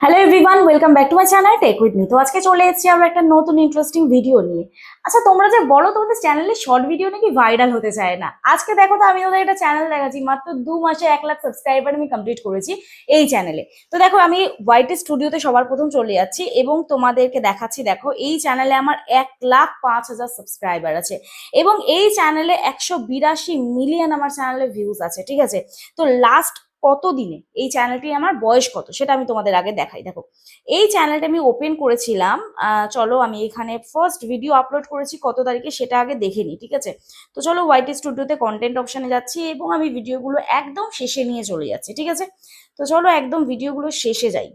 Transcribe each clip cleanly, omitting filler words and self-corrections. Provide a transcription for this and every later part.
Hello everyone, welcome back to my channel tech with me. তো আজকে চলে এসেছি আমরা একটা নতুন ইন্টারেস্টিং ভিডিও নিয়ে। আচ্ছা, তোমরা যে বলো তোমাদের চ্যানেলে শর্ট ভিডিও নাকি ভাইরাল হতে চায় না, আজকে দেখো তো আমি ওদের একটা চ্যানেল দেখাচ্ছি। মাত্র 2 মাসে 1 লাখ সাবস্ক্রাইবার আমি কমপ্লিট করেছি এই চ্যানেলে। তো দেখো, আমি ওয়াইটি স্টুডিওতে সবার প্রথম চলে যাচ্ছি এবং তোমাদেরকে দেখাচ্ছি। দেখো, এই চ্যানেলে আমার 1,05,000 সাবস্ক্রাইবার আছে এবং এই চ্যানেলে 182 মিলিয়ন আমার চ্যানেলে ভিউজ আছে। ঠিক আছে, তো লাস্ট কত দিনে এই চ্যানেলটি আমার বয়স কত সেটা আমি তোমাদের আগে দেখাই। দেখো, এই চ্যানেলটা আমি ওপেন করেছিলাম, চলো আমি এখানে ফার্স্ট ভিডিও আপলোড করেছি কত তারিখে সেটা আগে দেখে নিই। ঠিক আছে, তো চলো ওয়াইটি স্টুডিওতে কন্টেন্ট অপশনে যাচ্ছি এবং আমি ভিডিওগুলো একদম শেষে নিয়ে চলে যাচ্ছি। ঠিক আছে, তো চলো একদম ভিডিওগুলো শেষে যাই।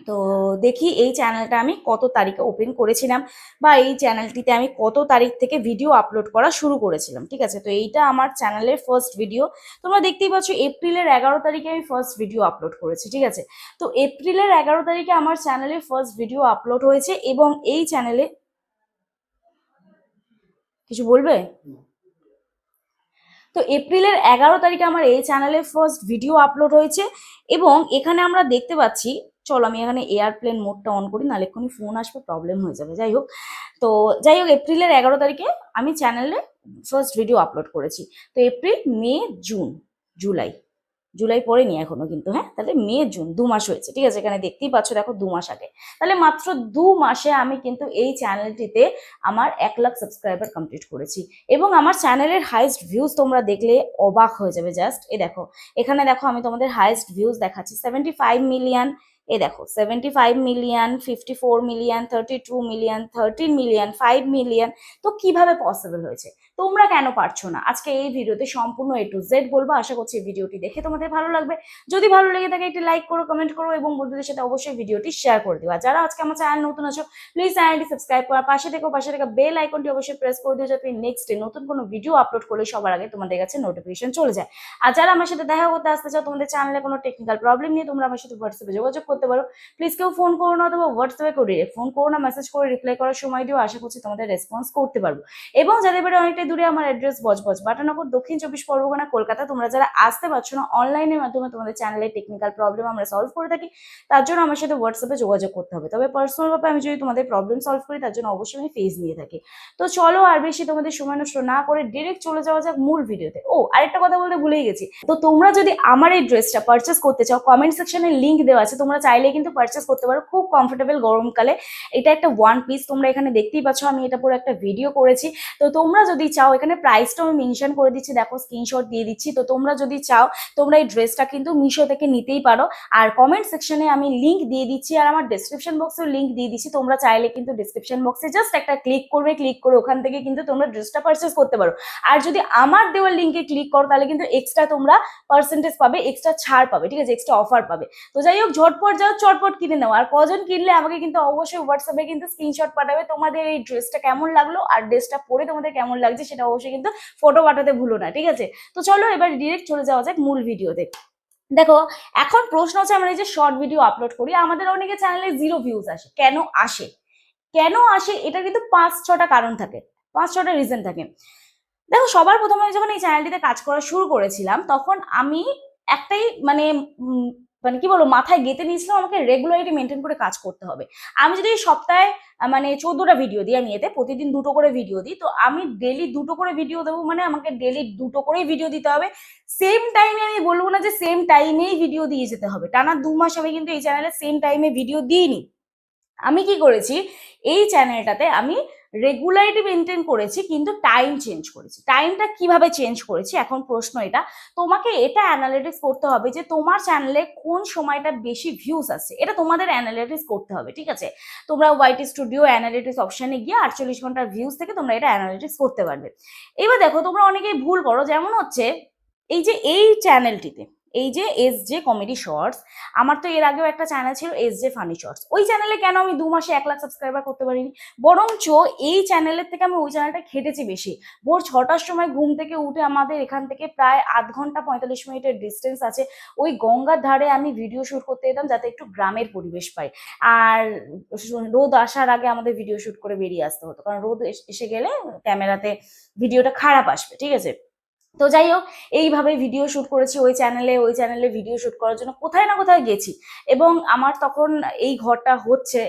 তো দেখি এই চ্যানেলটা আমি কত তারিখে ওপেন করেছিলাম বা এই চ্যানেলটিতে আমি কত তারিখ থেকে ভিডিও আপলোড করা শুরু করেছিলাম। ঠিক আছে, তো এইটা আমার চ্যানেলের ফার্স্ট ভিডিও। তোমরা দেখতেই পাচ্ছ এপ্রিলের 11 তারিখে আমি ফার্স্ট ভিডিও আপলোড করেছি। ঠিক আছে, তো এপ্রিলের 11 তারিখে আমার চ্যানেলে ফার্স্ট ভিডিও আপলোড হয়েছে এবং এই চ্যানেলে কিছু বলবে? তো এপ্রিলের 11 তারিখে আমার এই চ্যানেলে ফার্স্ট ভিডিও আপলোড হয়েছে এবং এখানে আমরা দেখতে পাচ্ছি, চলো আমি এখানে এয়ারপ্লেন মোডটা অন করি, নাহলে এক্ষুনি ফোন আসবে, প্রবলেম হয়ে যাবে। যাই হোক, তো যাই হোক, এপ্রিলের 11 তারিখে আমি চ্যানেলে ফার্স্ট ভিডিও আপলোড করেছি। তো এপ্রিল, মে, জুন, জুলাই, জুলাই পড়েনি এখনো কিন্তু। হ্যাঁ, তাহলে মে জুন 2 মাস হয়েছে। ঠিক আছে, এখানে দেখতেই পাচ্ছ, দেখো 2 মাস আগে। তাহলে মাত্র 2 মাসে আমি কিন্তু এই চ্যানেলটিতে আমার 1 লাখ সাবস্ক্রাইবার কমপ্লিট করেছি এবং আমার চ্যানেলের হাইস্ট ভিউজ তোমরা দেখলে অবাক হয়ে যাবে। জাস্ট এ দেখো, এখানে দেখো আমি তোমাদের হাইস্ট ভিউজ দেখাচ্ছি। 75 মিলিয়ন, এ দেখো 75 million, 54 million, 32 million, 13 million, 5 million. তো কিভাবে পসিবল হয়েছে? তোমরা কেন পারছো না? আজকে এই ভিডিওতে সম্পূর্ণ এ টু জেড বলবো। আশা করছি এই ভিডিওটি দেখে তোমাদের ভালো লাগবে। যদি ভালো লেগে থাকে একটি লাইক করো, কমেন্ট করো এবং বন্ধুদের সাথে অবশ্যই ভিডিওটি শেয়ার করে দিও। আর যারা আজকে আমার চ্যানেল নতুন আছো, প্লিজ চ্যানেলটি সাবস্ক্রাইব করার পাশে থেকে বেল আইকনটি অবশ্যই প্রেস করে দিও, যাতে নেক্সট ডে নতুন কোনো ভিডিও আপলোড করলে সবার আগে তোমাদের কাছে নোটিফিকেশন চলে যায়। আর যারা আমার সাথে দেখা করতে আসতে চাও, তোমাদের চ্যানেলে কোনো টেকনিক্যাল প্রবলেম নিয়ে তোমরা আমার সাথে হোয়াটসঅ্যাপে যোগাযোগ করতে পারো। প্লিজ কেউ ফোন করো না, অথবা হোয়াটসঅ্যাপে করে ফোন করো না, মেসেজ করে রিপ্লাই করার সময় দিও। আশা করছি তোমাদের রেসপন্স করতে পারবো। এবং যাদের বাড়ি অনেকটাই দূরে, আমার অ্যাড্রেস বজবজ বাটানগর, দক্ষিণ 24 পরগনা, কলকাতা। তোমরা যারা আসতে পারছো না, অনলাইনের মাধ্যমে তোমাদের চ্যানেলের টেকনিক্যাল প্রবলেম আমরা সলভ করে থাকি। তার জন্য আমার সাথে হোয়াটসঅ্যাপে যোগাযোগ করতে হবে। তবে পার্সোনাল ভাবে আমি যদি তোমাদের প্রবলেম সলভ করি, তার জন্য অবশ্যই আমি ফেস নিয়ে থাকি। তো চলো আর বেশি তোমাদের সময় নষ্ট না করে ডিরেক্ট চলে যাওয়া যাক মূল ভিডিওতে। ও, আরেকটা কথা বলতে ভুলেই গেছি। তো তোমরা যদি আমার এই ড্রেসটা পারচেস করতে চাও, কমেন্ট সেকশনে লিংক দেওয়া আছে, তোমরা চাইলে কিন্তু পারচেস করতে পারো। খুব কমফোর্টেবল গরমকালে। এটা একটা ওয়ান পিস, তোমরা এখানে দেখতেই পাচ্ছ, আমি এটা পুরো একটা ভিডিও করেছি। তো তোমরা যদি চাও, এখানে প্রাইসটা আমি মেনশন করে দিচ্ছি, দেখো স্ক্রিনশট দিয়ে দিচ্ছি। তো তোমরা যদি চাও, তোমরা এই ড্রেসটা কিন্তু মিশো থেকে নিতেই পারো। আর কমেন্ট সেকশনে আমি লিংক দিয়ে দিচ্ছি আর আমার ডেসক্রিপশন বক্সেও লিংক দিয়ে দিচ্ছি। তোমরা চাইলে কিন্তু ডেসক্রিপশন বক্সে জাস্ট একটা ক্লিক করবে, ক্লিক করে ওখান থেকে কিন্তু তোমরা ড্রেসটা পারচেস করতে পারো। আর যদি আমার দেওয়ার লিঙ্কে ক্লিক করো, তাহলে কিন্তু এক্সট্রা তোমরা পার্সেন্টেজ পাবে, এক্সট্রা ছাড় পাবে। ঠিক আছে, এক্সট্রা অফার পাবে। তো যাই হোক, ঝটপট যাও, চটপট কিনে নাও। আর কজন কিনলে আমাকে কিন্তু অবশ্যই হোয়াটসঅ্যাপে কিন্তু স্ক্রিনশট পাঠাবে তোমাদের এই ড্রেসটা কেমন লাগলো আর ড্রেসটা পরে তোমাদের কেমন লাগছে, সেটা অবশ্যই কিন্তু ফটো পাঠাতে ভুলো না। ঠিক আছে, তো চলো এবার ডিরেক্ট চলে যাওয়া যাক মূল ভিডিওতে। দেখো, এখন প্রশ্ন হচ্ছে, আমরা এই যে শর্ট ভিডিও আপলোড করি, আমাদের অনেকে চ্যানেলে 0 ভিউজ আসে। কেন আসে? কেন আসে? এটা কিন্তু 5-6টা কারণ থাকে, 5-6টা রিজন থাকে। দেখো, সবার প্রথমে আমি যখন এই চ্যানেলটিতে কাজ করা শুরু করেছিলাম, তখন আমি একটাই মানে মানে কি বলবো, মাথায় গেঁথে নিয়েছিলাম, আমাকে রেগুলারিটি মেনটেন করে কাজ করতে হবে। আমি যদি সপ্তাহে মানে 14টা ভিডিও দিই, আমি এতে প্রতিদিন 2টো করে ভিডিও দিই, তো আমি ডেলি 2টো করে ভিডিও দেবো, মানে আমাকে ডেলি 2টো করেই ভিডিও দিতে হবে। সেম টাইমে, আমি বলবো না যে সেম টাইমেই ভিডিও দিয়ে যেতে হবে, টানা 2 মাস আমি কিন্তু এই চ্যানেলে সেম টাইমে ভিডিও দিইনি। আমি কি করেছি, এই চ্যানেলটাতে আমি রেগুলারিটি মেনটেন করেছি, কিন্তু টাইম চেঞ্জ করেছি। টাইমটা কিভাবে চেঞ্জ করেছি, এখন প্রশ্ন এটা। তোমাকে এটা অ্যানালিটিক্স করতে হবে যে তোমার চ্যানেলে কোন সময়টা বেশি ভিউজ আসছে, এটা তোমাদের অ্যানালিটিক্স করতে হবে। ঠিক আছে, তোমরা ওয়াইটি স্টুডিও অ্যানালিটিক্স অপশনে গিয়ে 48 ঘন্টার ভিউজ থেকে তোমরা এটা অ্যানালিটিক্স করতে পারবে। এবার দেখো, তোমরা অনেকেই ভুল করো, যেমন হচ্ছে এই যে এই চ্যানেলটিতে, এই যে এস জে কমেডি শর্টস, আমার তো এর আগেও একটা চ্যানেল ছিল এস জে ফানি শর্টস। ওই চ্যানেলে কেন আমি 2 মাসে 1 লাখ সাবস্ক্রাইবার করতে পারিনি? বরঞ্চ এই চ্যানেলের থেকে আমি ওই চ্যানেলটা খেটেছি বেশি। ভোর 6টার সময় ঘুম থেকে উঠে, আমাদের এখান থেকে প্রায় আধ ঘন্টা 45 মিনিটের ডিস্টেন্স আছে, ওই গঙ্গার ধারে আমি ভিডিও শুট করতে যেতাম, যাতে একটু গ্রামের পরিবেশ পাই। আর রোদ আসার আগে আমাদের ভিডিও শুট করে বেরিয়ে আসতে হতো, কারণ রোদ এসে গেলে ক্যামেরাতে ভিডিওটা খারাপ আসবে। ঠিক আছে, তো যাই হোক, এইভাবে ভিডিও শুট করেছি ওই চ্যানেলে ভিডিও শুট করার জন্য কোথায় না কোথায় গেছি। এবং আমার তখন এই ঘরটা হচ্ছে,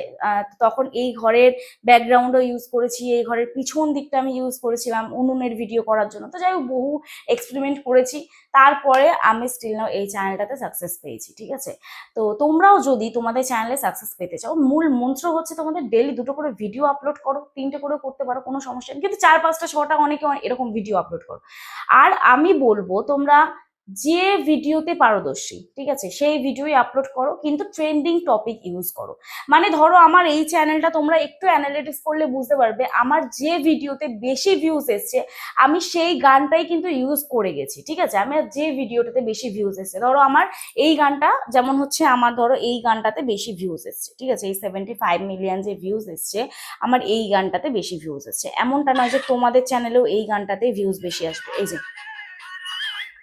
তখন এই ঘরের ব্যাকগ্রাউন্ডও ইউজ করেছি, এই ঘরের পিছন দিকটা আমি ইউজ করেছিলাম উনুনের ভিডিও করার জন্য। তো যাই হোক, বহু এক্সপেরিমেন্ট করেছি, তারপরে আমি স্টিল নাও এই চ্যানেলটাতে সাকসেস পেয়েছি। ঠিক আছে, তো তোমরাও যদি তোমাদের চ্যানেলে সাকসেস পেতে চাও, মূল মন্ত্র হচ্ছে তোমাদের ডেইলি 2টো করে ভিডিও আপলোড করো, 3টে করে করতে পারো, কোনো সমস্যা নেই, কিন্তু 4, 5টা, 6টা অনেকে এরকম ভিডিও আপলোড করো। আর আমি বলবো তোমরা যে ভিডিওতে পারদর্শী, ঠিক আছে, সেই ভিডিওই আপলোড করো, কিন্তু ট্রেন্ডিং টপিক ইউজ করো। মানে ধরো আমার এই চ্যানেলটা তোমরা একটু অ্যানালিটিক্স করলে বুঝতে পারবে, আমার যে ভিডিওতে বেশি ভিউজ এসছে আমি সেই গানটাই কিন্তু ইউজ করে গেছি। ঠিক আছে, আমি যে ভিডিওটাতে বেশি ভিউজ এসছে, ধরো আমার এই গানটা যেমন হচ্ছে, আমার ধরো এই গানটাতে বেশি ভিউজ এসছে, ঠিক আছে, এই 75 মিলিয়ন যে ভিউজ এসছে, আমার এই গানটাতে বেশি ভিউজ এসছে। এমনটা নয় যে তোমাদের চ্যানেলেও এই গানটাতে ভিউজ বেশি আসবে।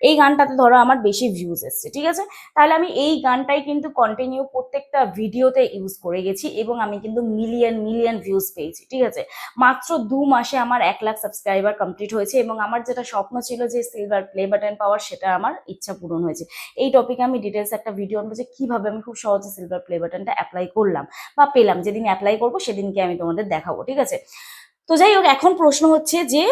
এই গানটাতে ধরো আমার বেশি ভিউজ এসছে, ঠিক আছে, তাহলে আমি এই গানটাই কিন্তু কন্টিনিউ প্রত্যেকটা ভিডিওতে ইউজ করে গেছি এবং আমি কিন্তু মিলিয়ন মিলিয়ন ভিউজ পেয়েছি। ঠিক আছে, মাত্র 2 মাসে আমার 1 লাখ সাবস্ক্রাইবার কমপ্লিট হয়েছে এবং আমার যেটা স্বপ্ন ছিল যে সিলভার প্লে বাটন পাওয়ার, সেটা আমার ইচ্ছা পূরণ হয়েছে। এই টপিকে আমি ডিটেলস একটা ভিডিও আনবো যে কিভাবে আমি খুব সহজে সিলভার প্লে বাটনটা অ্যাপ্লাই করলাম বা পেলাম। যেদিন অ্যাপ্লাই করবো সেদিনকে আমি তোমাদের দেখাবো। ঠিক আছে, তো যাই হোক, এখন প্রশ্ন হচ্ছে যে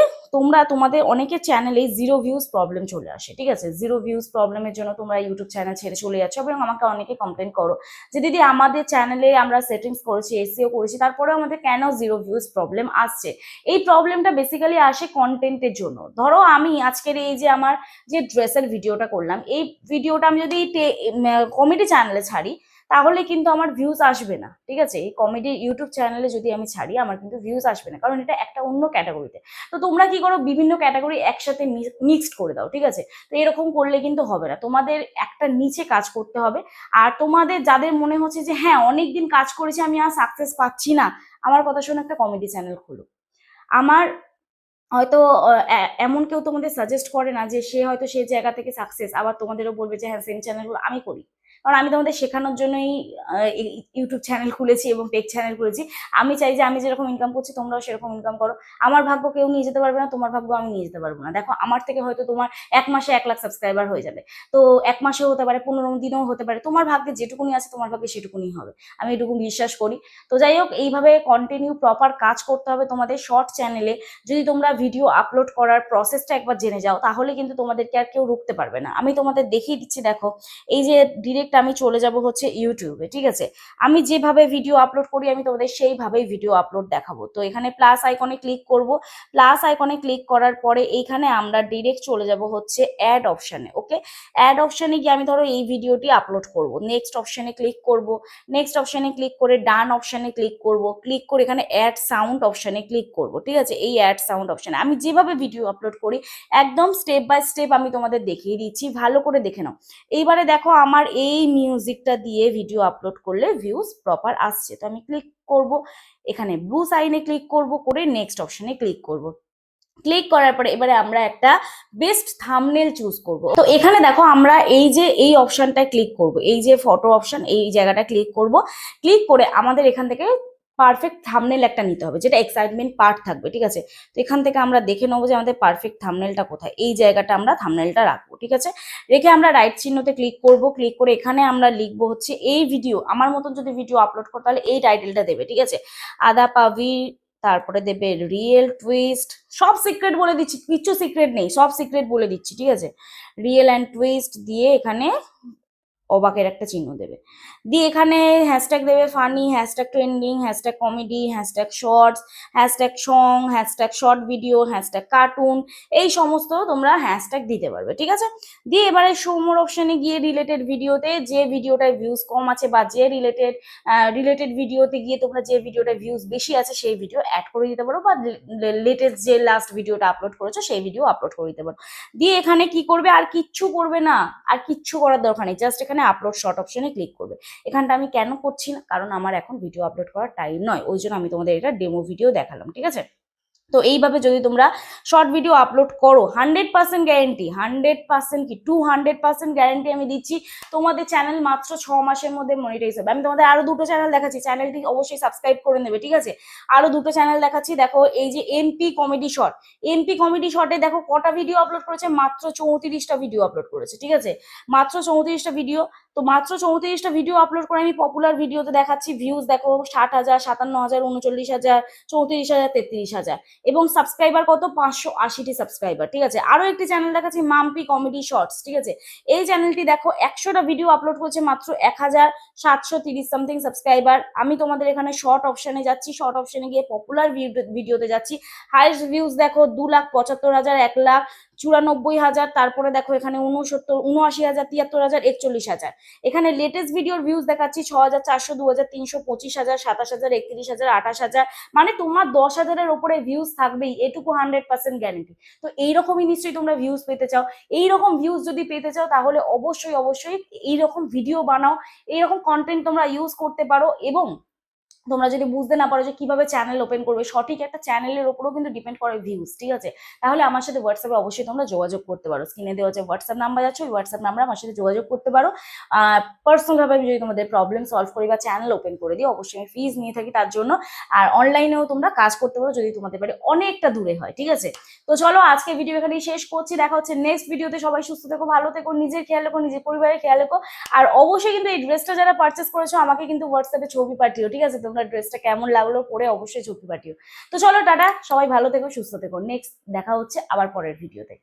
তোমাদের অনেকের চ্যানেলে 0 ভিউজ প্রবলেম চলে আসে। ঠিক আছে, 0 ভিউজ প্রবলেমের জন্য তোমরা ইউটিউব চ্যানেল ছেড়ে চলে যাচ্ছ এবং আমাকে অনেকে কমপ্লেন করো যে দিদি আমাদের চ্যানেলে আমরা সেটিংস করেছি, এসইও করেছি, তারপরেও আমাদের কেন 0 ভিউজ প্রবলেম আসছে। এই প্রবলেমটা বেসিক্যালি আসে কন্টেন্টের জন্য। ধরো আমি আজকের এই যে আমার যে ড্রেসের ভিডিওটা করলাম, এই ভিডিওটা আমি যদি কমেডি চ্যানেলে ছাড়ি তাহলে কিন্তু আমার ভিউজ আসবে না। ঠিক আছে, এই কমেডি ইউটিউব চ্যানেলে যদি আমি ছাড়ি আমার কিন্তু ভিউজ আসবে না, কারণ এটা একটা অন্য ক্যাটাগরিতে। তো তোমরা কি করো, বিভিন্ন ক্যাটাগরি একসাথে মিক্সড করে দাও। ঠিক আছে, তো এরকম করলে কিন্তু হবে না, তোমাদের একটা নিচে কাজ করতে হবে। আর তোমাদের যাদের মনে হচ্ছে যে হ্যাঁ অনেকদিন কাজ করেছি আমি আর সাকসেস পাচ্ছি না, আমার কথা শুনে একটা কমেডি চ্যানেল খোলো। আমার হয়তো এমন কেউ তোমাদের সাজেস্ট করে না যে সে হয়তো সেই জায়গা থেকে সাকসেস, আবার তোমাদেরও বলবে যে হ্যাঁ সেম চ্যানেলগুলো আমি করি। কারণ আমি তোমাদের শেখানোর জন্যই ইউটিউব চ্যানেল খুলেছি এবং টেক চ্যানেল খুলেছি। আমি চাই যে আমি যেরকম ইনকাম করছি তোমরাও সেরকম ইনকাম করো। আমার ভাগ্য কেউ নিয়ে যেতে পারবে না, তোমার ভাগ্য আমি নিয়ে যেতে পারবো না। দেখো আমার থেকে হয়তো তোমার 1 মাসে 1 লাখ সাবস্ক্রাইবার হয়ে যাবে, তো 1 মাসেও হতে পারে, 15 দিনেও হতে পারে, তোমার ভাগ্যে যেটুকুনি আছে তোমার ভাগ্যে সেটুকুনি হবে, আমি এটুকু বিশ্বাস করি। তো যাই হোক, এইভাবে কন্টিনিউ প্রপার কাজ করতে হবে তোমাদের শর্ট চ্যানেলে। যদি তোমরা ভিডিও আপলোড করার প্রসেসটা একবার জেনে যাও তাহলে কিন্তু তোমাদেরকে আর কেউ রুখতে পারবে না। আমি তোমাদের দেখিয়ে দিচ্ছি, দেখো এই যে ডিরেক্ট আমি চলে যাব হচ্ছে ইউটিউবে। ঠিক আছে, আমি যেভাবে ভিডিও আপলোড করি আমি তোমাদের সেইভাবেই ভিডিও আপলোড দেখাবো। তো এখানে প্লাস আইকনে ক্লিক করব, প্লাস আইকনে ক্লিক করার পরে এইখানে আমরা ডিরেক্ট চলে যাব হচ্ছে অ্যাড অপশানে। ওকে, অ্যাড অপশানে গিয়ে আমি ধরো এই ভিডিওটি আপলোড করব, নেক্সট অপশানে ক্লিক করব, নেক্সট অপশানে ক্লিক করে ডান অপশানে ক্লিক করব, ক্লিক করে এখানে অ্যাড সাউন্ড অপশানে ক্লিক করব। ঠিক আছে, এই অ্যাড সাউন্ড অপশানে আমি যেভাবে ভিডিও আপলোড করি একদম স্টেপ বাই স্টেপ আমি তোমাদের দেখিয়ে দিচ্ছি, ভালো করে দেখে নাও। এইবারে দেখো আমার এই মিউজিকটা দিয়ে ভিডিও আপলোড করলে ভিউজ প্রপার আসছে। তো আমি ক্লিক করব, এখানে ব্লু সাইনে ক্লিক করব, করে নেক্সট অপশানে ক্লিক করব। ক্লিক করার পরে এবারে আমরা একটা বেস্ট থাম্বনেল চুজ করব। তো এখানে দেখো আমরা এই যে এই অপশনটা ক্লিক করব, এই যে ফটো অপশন, এই জায়গাটা ক্লিক করব। ক্লিক করে আমাদের এখান থেকে পারফেক্ট থাম্বনেল একটা নিতে হবে, যেটা এক্সাইটমেন্ট পার্ট থাকবে। ঠিক আছে, তো এখান থেকে আমরা দেখে নেবো যে আমাদের পারফেক্ট থাম্বনেলটা কোথায়, এই জায়গাটা আমরা থাম্বনেলটা রাখবো। ঠিক আছে, রেখে আমরা রাইট চিহ্নতে ক্লিক করব। ক্লিক করে এখানে আমরা লিখবো হচ্ছে এই ভিডিও, আমার মতন যদি ভিডিও আপলোড করো তাহলে এই টাইটেলটা দেবে। ঠিক আছে, আদা পাভি, তারপরে দেবে রিয়েল টুইস্ট, সব সিক্রেট বলে দিচ্ছি, কিছু সিক্রেট নেই, সব সিক্রেট বলে দিচ্ছি। ঠিক আছে, রিয়েল অ্যান্ড টুইস্ট দিয়ে এখানে অবাকের একটা চিহ্ন দেবে, দিয়ে এখানে হ্যাশট্যাগ দেবে funny, hashtag trending, hashtag comedy, hashtag shorts, hashtag song, hashtag short video, hashtag cartoon, এই সমস্ত তোমরা হ্যাশট্যাগ দিতে পারবে। ঠিক আছে, দিয়ে এবারে শোমোর অপশানে গিয়ে রিলেটেড ভিডিওতে যে ভিডিওটার ভিউজ কম আছে বা যে রিলেটেড ভিডিওতে গিয়ে তোমরা যে ভিডিওটার ভিউজ বেশি আছে সেই ভিডিও অ্যাড করে দিতে পারো, বা লেটেস্ট যে লাস্ট ভিডিওটা আপলোড করেছো সেই ভিডিও আপলোড করে দিতে পারো। দিয়ে এখানে কি করবে, আর কিচ্ছু করবে না, আর কিচ্ছু করার দরকার নেই, জাস্ট এখানে আপলোড শর্ট অপশনে ক্লিক করবে। এখানটা আমি কেন করছি না, কারণ আমার এখন ভিডিও আপলোড করার টাইম নয়, ওই জন্য আমি তোমাদের এটা ডেমো ভিডিও দেখালাম। ঠিক আছে, তো এইভাবে যদি তোমরা শর্ট ভিডিও আপলোড করো 100% গ্যারেন্টি, 100% কি 200% গ্যারেন্টি আমি দিচ্ছি, তোমাদের চ্যানেল মাত্র 6 মাসের মধ্যে মনিটাইজ হবে। আমি তোমাদের আরো দুটো চ্যানেল দেখাচ্ছি, চ্যানেলটি অবশ্যই সাবস্ক্রাইব করে নেবে, ঠিক আছে? আরো দুটো চ্যানেল দেখাচ্ছি, দেখো এই যে MP comedy short, MP comedy শর্টে দেখো কটা ভিডিও আপলোড করেছে, মাত্র 34টা ভিডিও আপলোড করেছে, ঠিক আছে? মাত্র 34টা ভিডিও। তো মাত্র 34টা ভিডিও আপলোড করে আমি পপুলার ভিডিওতে দেখাচ্ছি, ভিউজ দেখো 60,000, 57,000, 39,000, 34,000, 33,000, এবং সাবস্ক্রাইবার কত 580টি সাবস্ক্রাইবার, ঠিক আছে? আরো একটি চ্যানেল দেখাচ্ছি মাম্পি কমেডি শর্টস, ঠিক আছে? এই চ্যানেলটি দেখো 100টা ভিডিও আপলোড করছে, মাত্র 1,730 সামথিং সাবস্ক্রাইবার। আমি তোমাদের এখানে শর্ট অপশনে যাচ্ছি, শর্ট অপশনে গিয়ে পপুলার ভিডিওতে যাচ্ছি, হাইস্ট ভিউজ দেখো 2,75,000, 1,94,000, তারপরে দেখো এখানে 79,000, 73,000, 41,000। এখানে লেটেস্ট ভিডিওর ভিউজ দেখাচ্ছি 6,400, 2,300, 25,000, 27,000, 31,000, 28,000। মানে তোমার 10,000-এর ওপরে ভিউজ থাকবেই, এটুকু 100% গ্যারেন্টি। তো এইরকমই নিশ্চয়ই তোমরা ভিউজ পেতে চাও। এইরকম ভিউজ যদি পেতে চাও তাহলে অবশ্যই অবশ্যই এইরকম ভিডিও বানাও, এইরকম কন্টেন্ট তোমরা ইউজ করতে পারো। এবং তোমরা যদি বুঝতে না পারো যে কিভাবে চ্যানেল ওপেন করবে, সঠিক একটা চ্যানেলের উপরও কিন্তু ডিপেন্ড করে ভিউজ, ঠিক আছে? তাহলে আমার সাথে হোয়াটসঅ্যাপে অবশ্যই তোমরা যোগাযোগ করতে পারো, স্ক্রিনে দেওয়া যে হোয়াটসঅ্যাপ নাম্বার আছে ওই হোয়াটসঅ্যাপ নাম্বার আমার সাথে যোগাযোগ করতে পারো। পার্সোনাল ভাবে আমি যদি তোমাদের প্রবলেম সলভ করি বা চ্যানেল ওপেন করে দিই, অবশ্যই আমি ফিজ নিয়ে থাকি তার জন্য। আর অনলাইনেও তোমরা কাজ করতে পারো যদি তোমাদের বাড়ি অনেকটা দূরে হয়, ঠিক আছে? তো চলো আজকে ভিডিও এখানেই শেষ করছি, দেখা হচ্ছে নেক্সট ভিডিওতে। সবাই সুস্থ থেকো, ভালো থেকো, নিজের খেয়াল রেখো, নিজের পরিবারের খেয়াল রেখো। আর অবশ্যই কিন্তু এই ড্রেসটা যারা পারচেস করেছো আমাকে কিন্তু হোয়াটসঅ্যাপে ছবি পাঠিও, ঠিক আছে? তোমরা ড্রেসটা কেমন লাগলো পরে অবশ্যই ছবি পাঠিও। তো চলো টাটা, সবাই ভালো থেকো, সুস্থ থেকো, নেক্সট দেখা হচ্ছে আবার পরের ভিডিওতে।